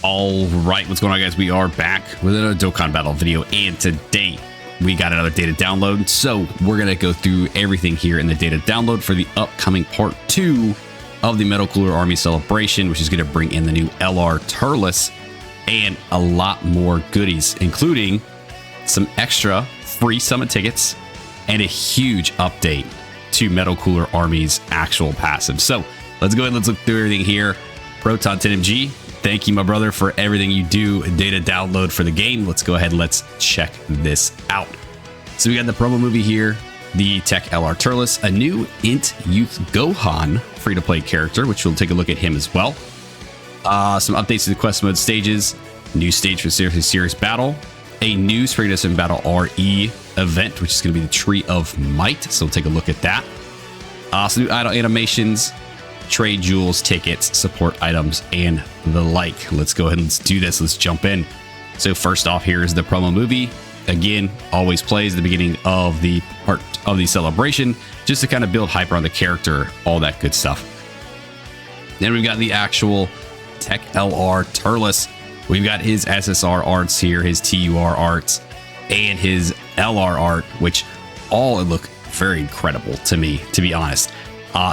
All right, what's going on, guys? We are back with another Dokkan battle video, and today we got another data download. So we're gonna go through everything here in the data download for the upcoming part 2 of the Metal Cooler Army celebration, which is gonna bring in the new LR Turles and a lot more goodies, including some extra free summit tickets and a huge update to Metal Cooler Army's actual passive. So let's go ahead and let's look through everything here. Proton 10MG, thank you, my brother, for everything you do. Data download for the game. Let's go ahead and let's check this out. So we got the promo movie here, the Tech LR Turles, a new Int Youth Gohan free-to-play character, which we'll take a look at him as well. Some updates to the quest mode stages, new stage for Serious Battle, a new Spring Edison Battle RE event, which is going to be the Tree of Might. So we'll take a look at that. Some new idle animations, trade jewels, tickets, support items, and the like. Let's go ahead and let's do this. Let's jump in. So first off, here is the promo movie. Again, always plays at the beginning of the part of the celebration, just to kind of build hype around the character, all that good stuff. Then we've got the actual Tech LR Turles. We've got his SSR arts here, his TUR arts, and his LR art, which all look very incredible to me, to be honest.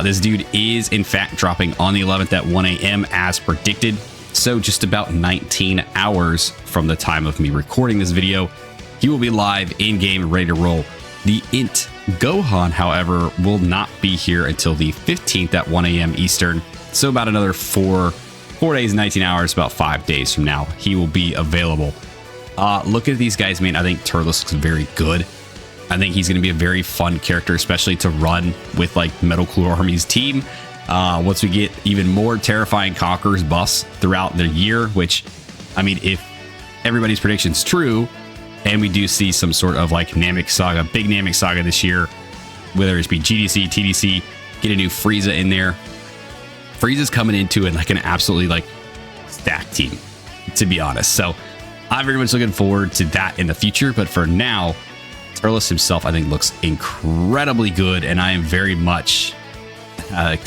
This dude is in fact dropping on the 11th at 1 a.m. as predicted. So just about 19 hours from the time of me recording this video, he will be live in game, ready to roll. The Int Gohan, however, will not be here until the 15th at 1 a.m. Eastern. So about another 4 days, 19 hours, about 5 days from now, he will be available. Look at these guys, man. I think Turles looks very good. I think he's going to be a very fun character, especially to run with like Metal Cooler Army's team. Once we get even more terrifying Conquerors buffs throughout the year, which, I mean, if everybody's prediction's true, and we do see some sort of like Namek Saga, big Namek Saga this year, whether it be GDC, TDC, get a new Frieza in there. Frieza's coming into it like an absolutely like stacked team, to be honest. So I'm very much looking forward to that in the future. But for now, Turles himself, I think, looks incredibly good, and I am very much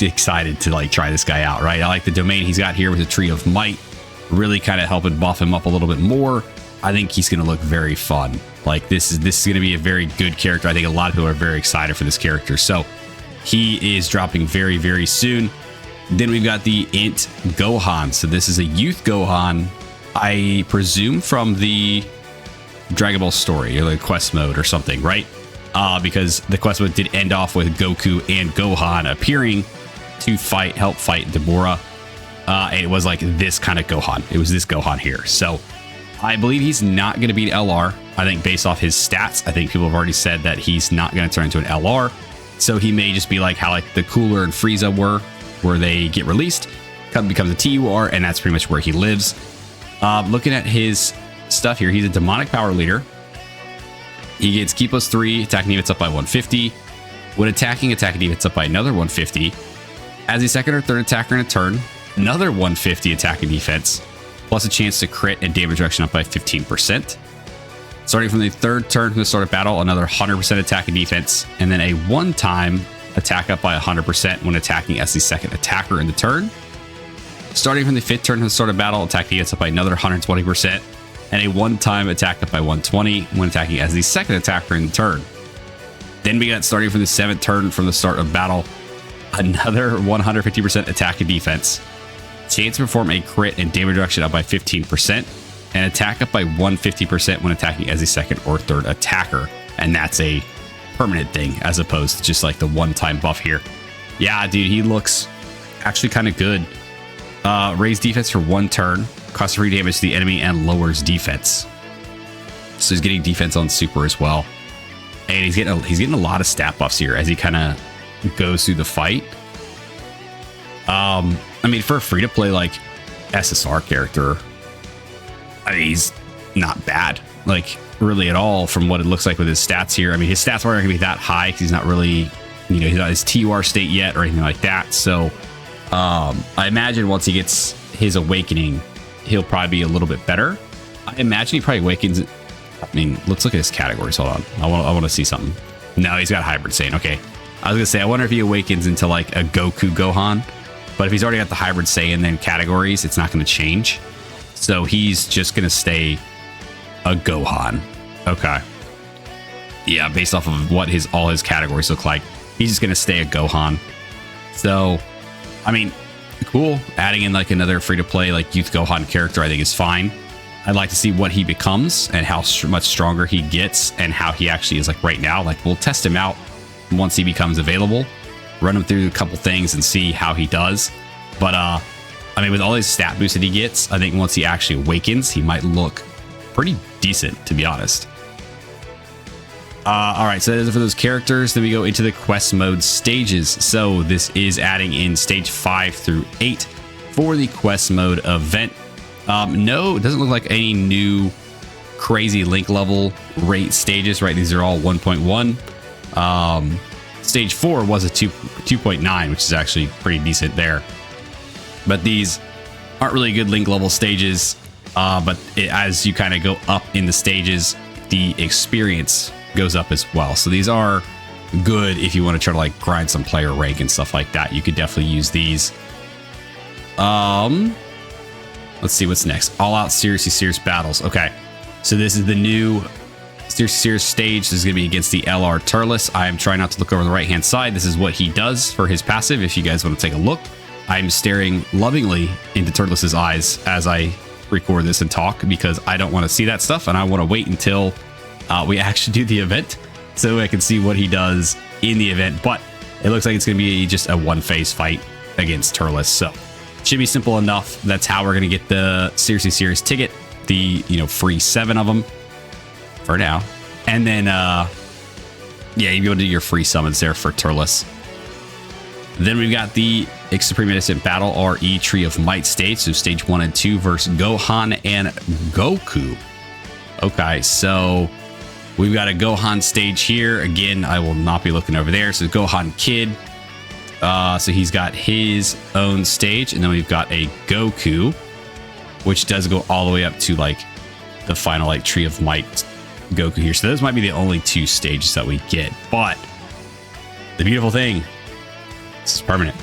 excited to like try this guy out. Right, I like the domain he's got here with the Tree of Might, really kind of helping buff him up a little bit more. I think he's going to look very fun. Like this is going to be a very good character. I think a lot of people are very excited for this character. So he is dropping very, very soon. Then we've got the Int Gohan. So this is a youth Gohan, I presume from the Dragon Ball story or the quest mode or something, right? Because the quest mode did end off with Goku and Gohan appearing to help fight Deborah. And it was like this kind of Gohan. It was this Gohan here. So I believe he's not going to beat LR. I think based off his stats, I think people have already said that he's not going to turn into an LR. So he may just be like how like the Cooler and Frieza were, where they get released, becomes a TUR, and that's pretty much where he lives. Looking at his stuff here, he's a demonic power leader. He gets Ki +3, attack and defense up by 150. When attacking, attack and defense up by another 150. As a second or third attacker in a turn, another 150 attack and defense, plus a chance to crit and damage reduction up by 15%. Starting from the third turn from the start of battle, another 100% attack and defense, and then a one-time attack up by 100% when attacking as the second attacker in the turn. Starting from the fifth turn from the start of battle, attack defense up by another 120%, and a one-time attack up by 120 when attacking as the second attacker in the turn. Then we got starting from the seventh turn from the start of battle, another 150% attack and defense, chance to perform a crit and damage reduction up by 15%, and attack up by 150% when attacking as a second or third attacker. And that's a permanent thing as opposed to just like the one-time buff here. Yeah, dude, he looks actually kind of good. Raise defense for 1 turn, costs free damage to the enemy, and lowers defense. So he's getting defense on super as well, and he's getting a lot of stat buffs here as he kind of goes through the fight. I mean, for a free-to-play like SSR character, I mean, he's not bad, like really at all from what it looks like with his stats here. I mean, his stats aren't going to be that high because he's not really, you know, he's not his TUR state yet or anything like that. So I imagine once he gets his awakening, he'll probably be a little bit better. I imagine he probably awakens. I mean, let's look at his categories. Hold on. I want to see something. No, he's got hybrid Saiyan. Okay. I was going to say, I wonder if he awakens into like a Goku Gohan, but if he's already got the hybrid Saiyan, then categories, it's not going to change. So he's just going to stay a Gohan. Okay. Yeah, based off of what all his categories look like, he's just going to stay a Gohan. So, I mean, cool. Adding in like another free-to-play like Youth Gohan character, I think is fine. I'd like to see what he becomes and how much stronger he gets and how he actually is like right now. Like, we'll test him out once he becomes available, run him through a couple things and see how he does. But I mean, with all his stat boosts that he gets, I think once he actually awakens, he might look pretty decent, to be honest. All right, so that is it for those characters. Then we go into the quest mode stages. So this is adding in stage 5 through 8 for the quest mode event. No, it doesn't look like any new crazy link level rate stages, right? These are all 1.1. Stage 4 was a 2.9, which is actually pretty decent there. But these aren't really good link level stages. But as you kind of go up in the stages, the experience goes up as well. So these are good if you want to try to like grind some player rank and stuff like that. You could definitely use these. Let's see what's next. All out Seriously Serious battles. Okay, so this is the new Seriously Serious stage. This is going to be against the LR Turles. I am trying not to look over the right hand side. This is what he does for his passive. If you guys want to take a look, I'm staring lovingly into Turles' eyes as I record this and talk because I don't want to see that stuff, and I want to wait until we actually do the event so I can see what he does in the event. But it looks like it's going to be just a one-phase fight against Turles, so should be simple enough. That's how we're going to get the Seriously Serious ticket, the free 7 of them for now, and then yeah, you'll be able to do your free summons there for Turles. Then we've got the Supreme Innocent Battle RE Tree of Might stage, so stage 1 and 2 versus Gohan and Goku. Okay, so we've got a Gohan stage here. Again, I will not be looking over there. So Gohan Kid. So he's got his own stage, and then we've got a Goku, which does go all the way up to like the final like Tree of Might Goku here. So those might be the only 2 stages that we get. But the beautiful thing, this is permanent.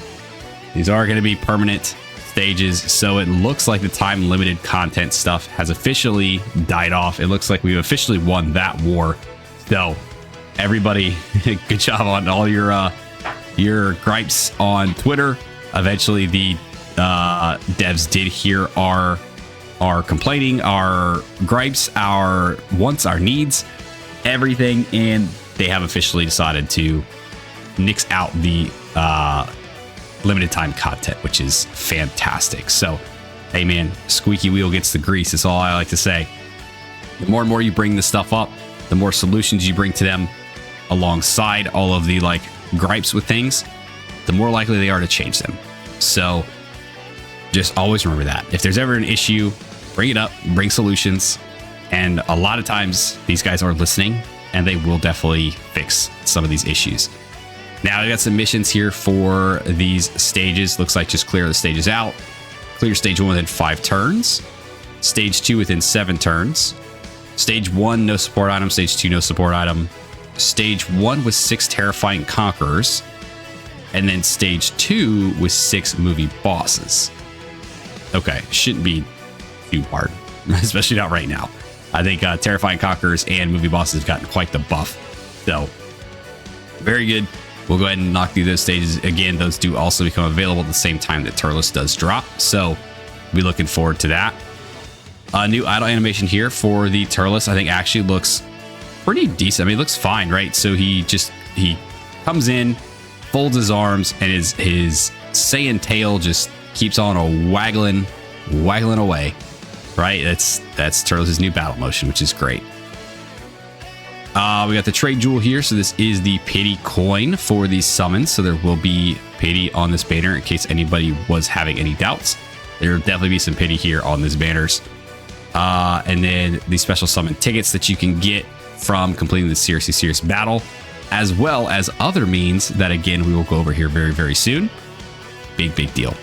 These are going to be permanent stages, so it looks like the time limited content stuff has officially died off. It looks like we've officially won that war. So everybody, good job on all your gripes on Twitter. Eventually the devs did hear our complaining, our gripes, our wants, our needs, everything, and they have officially decided to nix out the limited time content, which is fantastic. So hey man, squeaky wheel gets the grease. That's all I like to say. The more and more you bring this stuff up, the more solutions you bring to them alongside all of the like gripes with things, the more likely they are to change them. So just always remember that if there's ever an issue, bring it up, bring solutions, and a lot of times these guys are listening and they will definitely fix some of these issues. Now we got some missions here for these stages. Looks like just clear the stages out. Clear stage 1 within 5 turns. Stage 2 within 7 turns. Stage 1, no support item. Stage 2, no support item. Stage 1 with 6 terrifying conquerors. And then stage 2 with 6 movie bosses. Okay, shouldn't be too hard, especially not right now. I think terrifying conquerors and movie bosses have gotten quite the buff. So, very good. We'll go ahead and knock through those stages. Again, those do also become available at the same time that Turles does drop. So, be looking forward to that. New idle animation here for the Turles, I think actually looks pretty decent. I mean, it looks fine, right? So he comes in, folds his arms, and his Saiyan tail just keeps on waggling away, right? That's Turles' new battle motion, which is great. We got the trade jewel here. So this is the pity coin for these summons. So there will be pity on this banner in case anybody was having any doubts. There will definitely be some pity here on these banners. And then the special summon tickets that you can get from completing the Seriously Serious battle, as well as other means that, again, we will go over here very, very soon. Big deal.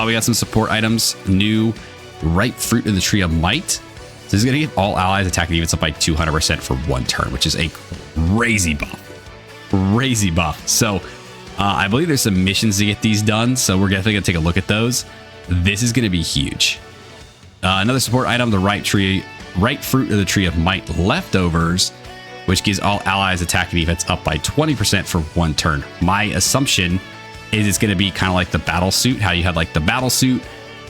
We got some support items. New ripe fruit of the Tree of Might. So this is going to give all allies attack defense up by 200% for 1 turn, which is a crazy buff. So I believe there's some missions to get these done. So we're definitely going to take a look at those. This is going to be huge. Another support item, the ripe fruit of the tree of might leftovers, which gives all allies attack and defense up by 20% for 1 turn. My assumption is it's going to be kind of like the battle suit, how you had like the battle suit,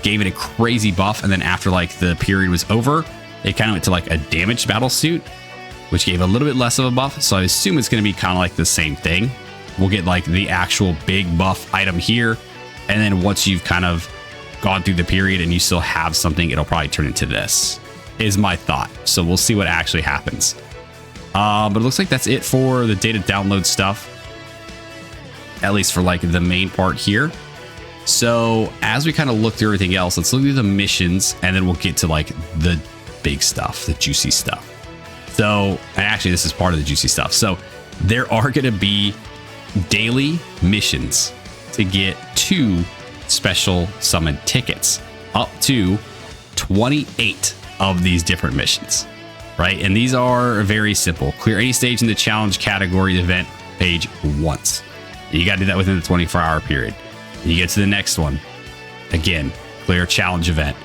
gave it a crazy buff, and then after like the period was over, it kind of went to like a damaged battle suit, which gave a little bit less of a buff. So I assume it's going to be kind of like the same thing. We'll get like the actual big buff item here, and then once you've kind of gone through the period and you still have something, it'll probably turn into this, is my thought. So we'll see what actually happens. But it looks like that's it for the data download stuff, at least for like the main part here. So as we kind of look through everything else, let's look through the missions, and then we'll get to like the big stuff, the juicy stuff. So, and actually this is part of the juicy stuff. So there are going to be daily missions to get 2 special summon tickets, up to 28 of these different missions, right? And these are very simple. Clear any stage in the challenge category event page once. You got to do that within the 24-hour period. You get to the next one. Again, clear challenge event,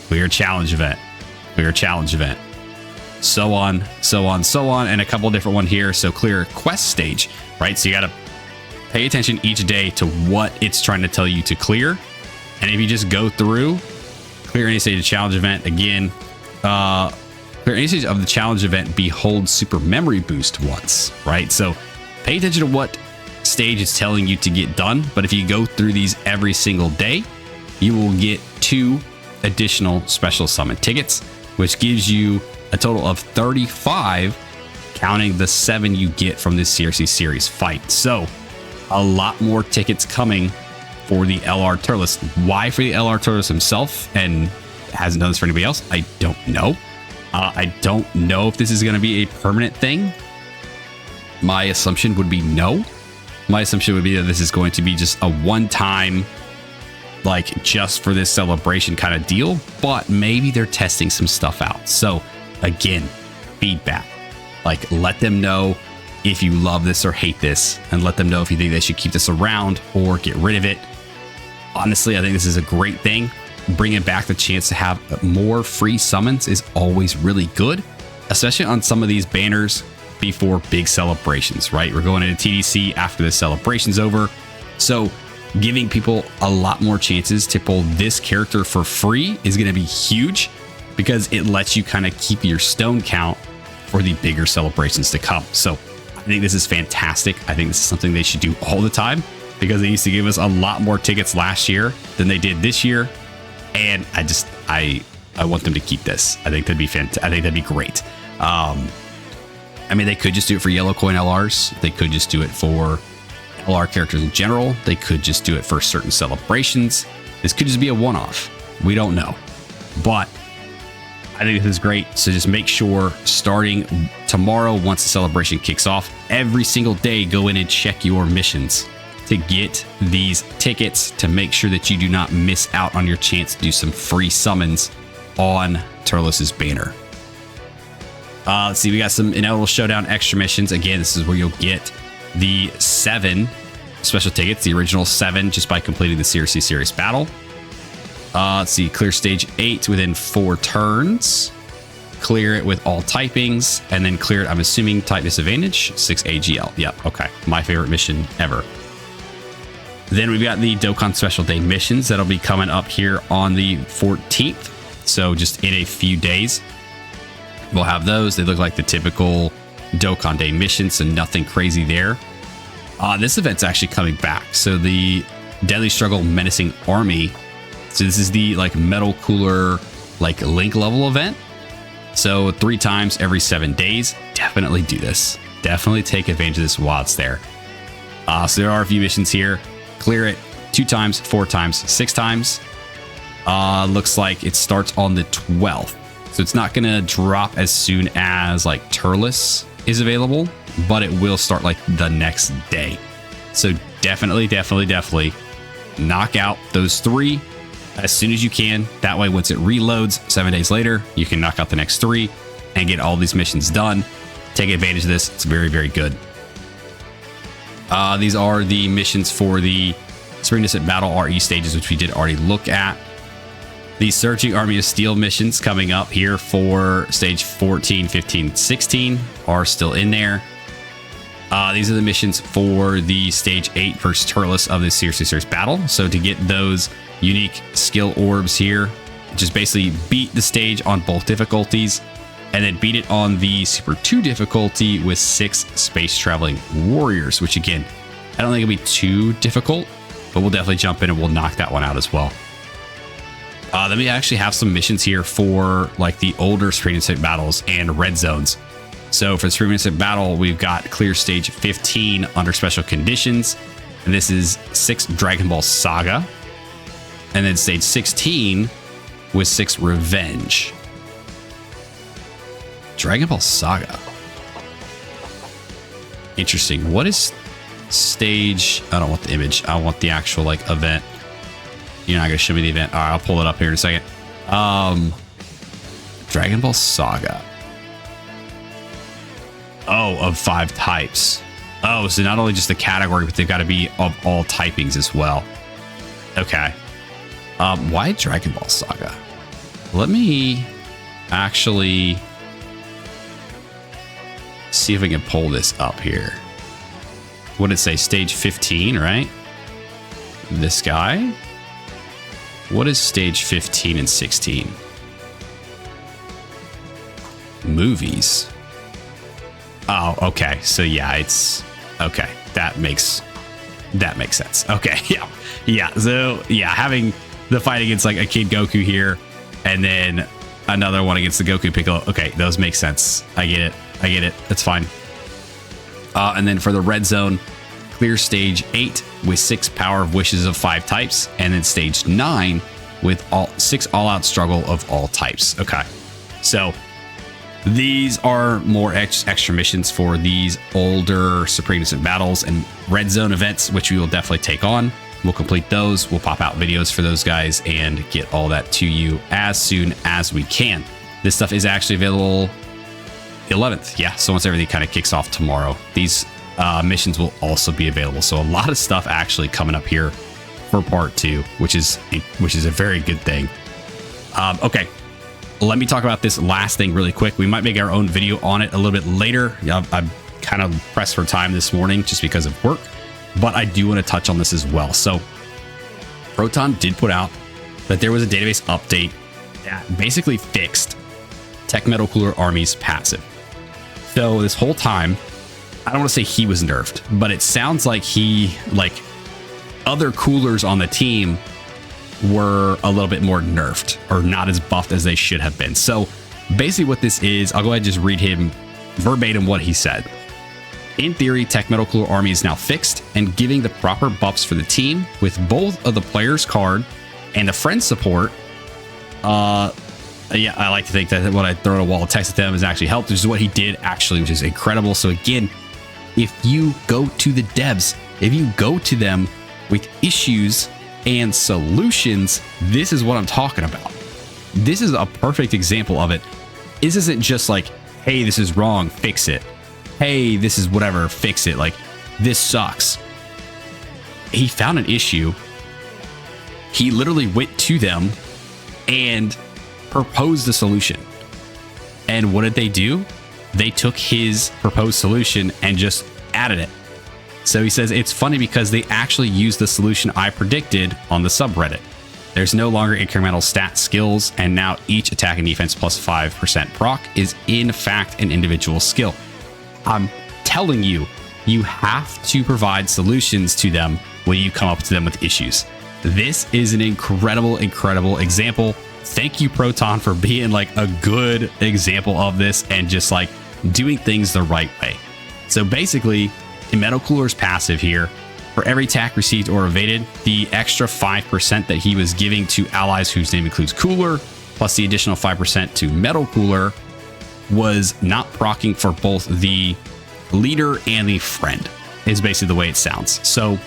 clear challenge event, clear challenge event, so on, so on, so on, and a couple different one here. So clear quest stage, right? So you got to pay attention each day to what it's trying to tell you to clear. And if you just go through, clear any stage of challenge event, again, clear any stage of the challenge event, behold super memory boost once, right? So pay attention to what stage is telling you to get done. But if you go through these every single day, you will get 2 additional special summon tickets, which gives you a total of 35, counting the 7 you get from this CRC series fight. So a lot more tickets coming for the LR Turles. Why for the LR Turles himself and hasn't done this for anybody else, I don't know. I don't know if this is going to be a permanent thing. My assumption would be no. My assumption would be that this is going to be just a one-time, like just for this celebration kind of deal, but maybe they're testing some stuff out. So again, feedback, like let them know if you love this or hate this, and let them know if you think they should keep this around or get rid of it. Honestly, I think this is a great thing. Bringing back the chance to have more free summons is always really good, especially on some of these banners before big celebrations, right? We're going into TDC after the celebration's over. So giving people a lot more chances to pull this character for free is going to be huge, because it lets you kind of keep your stone count for the bigger celebrations to come. So I think this is fantastic. I think this is something they should do all the time, because they used to give us a lot more tickets last year than they did this year. And I want them to keep this. I think that'd be fantastic. I think that'd be great. I mean, they could just do it for yellow coin LRs. They could just do it for LR characters in general. They could just do it for certain celebrations. This could just be a one-off. We don't know. But I think this is great. So just make sure starting tomorrow, once the celebration kicks off, every single day, go in and check your missions to get these tickets, to make sure that you do not miss out on your chance to do some free summons on Turles' banner. Let's see, we got some Inevitable Showdown extra missions. Again, this is where you'll get the 7 special tickets, the original 7, just by completing the CRC series battle. Let's see, clear stage 8 within 4 turns. Clear it with all typings, and then clear it, I'm assuming, type disadvantage, 6 AGL. Yep, okay. My favorite mission ever. Then we've got the Dokkan Special Day missions that'll be coming up here on the 14th. So just in a few days, we'll have those. They look like the typical Dokkan Day missions, so nothing crazy there. This event's actually coming back. So the Deadly Struggle Menacing Army. So this is the like Metal Cooler like Link level event. So 3 times every 7 days. Definitely do this. Definitely take advantage of this while it's there. So there are a few missions here. Clear it 2 times, 4 times, 6 times. Looks like it starts on the 12th. So it's not going to drop as soon as like Turles is available, but it will start like the next day. So definitely knock out those 3 as soon as you can. That way, once it reloads 7 days later, you can knock out the next 3 and get all these missions done. Take advantage of this. It's very, very good. These are the missions for the Spring Distant Battle RE stages, which we did already look at. The Searching Army of Steel missions coming up here for stage 14, 15, 16 are still in there. These are the missions for the stage 8 versus Turles of the Seriously Serious battle. So to get those unique skill orbs here, just basically beat the stage on both difficulties and then beat it on the Super 2 difficulty with 6 space traveling warriors, which again, I don't think it'll be too difficult, but we'll definitely jump in and we'll knock that one out as well. Then we actually have some missions here for like the older Supreme Instant battles and red zones. So for the Supreme Instant battle, we've got clear stage 15 under special conditions. And this is 6 Dragon Ball Saga. And then stage 16 with 6 Revenge. Dragon Ball Saga. Interesting. What is stage? I don't want the image. I want the actual like event. You're not going to show me the event. All right, I'll pull it up here in a second. Dragon Ball Saga. Oh, of 5 types. Oh, so not only just the category, but they've got to be of all typings as well. Okay. Why Dragon Ball Saga? Let me actually see if we can pull this up here. What did it say? Stage 15, right? This guy? What is stage 15 and 16? Movies. Oh, okay. So yeah, it's okay. That makes sense. Okay. Yeah. Yeah. So yeah, having the fight against like a Kid Goku here and then another one against the Goku Piccolo. Okay. Those make sense. I get it. That's fine. And then for the red zone, clear stage 8 with 6 power of wishes of 5 types, and then stage 9 with 6 all-out struggle of all types. Okay, so these are more extra missions for these older Supreme Instant battles and red zone events, which we will definitely take on. We'll complete those. We'll pop out videos for those guys and get all that to you as soon as we can. This stuff is actually available 11th. Yeah, so once everything kind of kicks off tomorrow, these missions will also be available. So a lot of stuff actually coming up here for part 2, which is a very good thing. Okay, let me talk about this last thing really quick. We might make our own video on it a little bit later. I'm kind of pressed for time this morning just because of work, but I do want to touch on this as well. So Proton did put out that there was a database update that basically fixed Tech Metal Cooler Army's passive. So this whole time, I don't want to say he was nerfed, but it sounds like other coolers on the team were a little bit more nerfed or not as buffed as they should have been. So basically what this is, I'll go ahead and just read him verbatim what he said. In theory, Tech Metal Cooler Army is now fixed and giving the proper buffs for the team with both of the player's card and the friend support. Yeah, I like to think that when I throw a wall of text at them has actually helped, which is what he did actually, which is incredible. So again, if you go to the devs, if you go to them with issues and solutions, this is what I'm talking about. This is a perfect example of it. This isn't just like, hey, this is wrong, fix it. Hey, this is whatever, fix it. Like, this sucks. He found an issue. He literally went to them and proposed a solution. And what did they do? They took his proposed solution and just added it. So he says it's funny because they actually used the solution I predicted on the subreddit. There's no longer incremental stat skills, and now each attack and defense plus 5% proc is in fact an individual skill. I'm telling you, you have to provide solutions to them when you come up to them with issues. This is an incredible, incredible example. Thank you, Proton, for being like a good example of this and just like doing things the right way. So basically, in Metal Cooler's passive here, for every attack received or evaded, the extra 5% that he was giving to allies whose name includes Cooler, plus the additional 5% to Metal Cooler, was not proccing for both the leader and the friend, is basically the way it sounds. So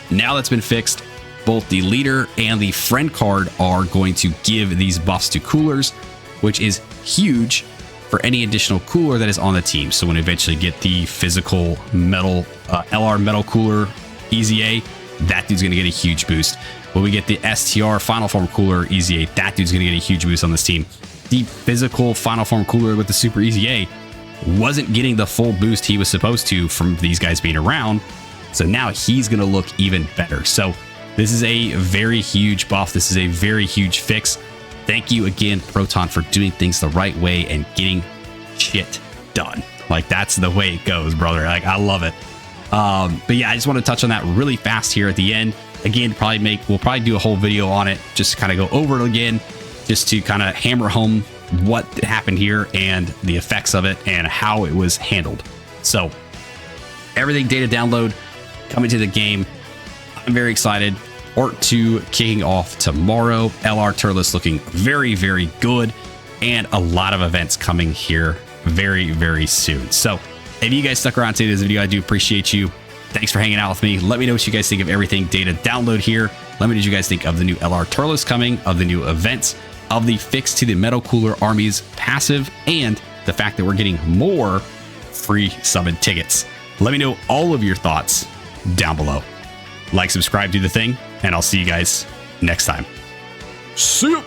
now that's been fixed, both the leader and the friend card are going to give these buffs to coolers, which is huge for any additional cooler that is on the team. So when we eventually get the physical metal LR metal cooler Easy A, that dude's going to get a huge boost. When we get the STR Final Form Cooler Easy 8, that dude's going to get a huge boost on this team. The physical Final Form Cooler with the Super Easy A wasn't getting the full boost he was supposed to from these guys being around. So now he's going to look even better. So this is a very huge buff. This is a very huge fix. Thank you again, Proton, for doing things the right way and getting shit done. Like, that's the way it goes, brother. Like, I love it. But yeah, I just want to touch on that really fast here at the end. Again, we'll probably do a whole video on it, just to kind of go over it again, just to kind of hammer home what happened here and the effects of it and how it was handled. So everything data download coming to the game. I'm very excited. Part 2 kicking off tomorrow. LR Turles looking very, very good, and a lot of events coming here very, very soon. So if you guys stuck around to this video, I do appreciate you. Thanks for hanging out with me. Let me know what you guys think of everything data download here. Let me know what you guys think of the new LR Turles coming, of the new events, of the fix to the Metal Cooler Armies passive, and the fact that we're getting more free summon tickets. Let me know all of your thoughts down below. Like, subscribe, do the thing, and I'll see you guys next time. See ya!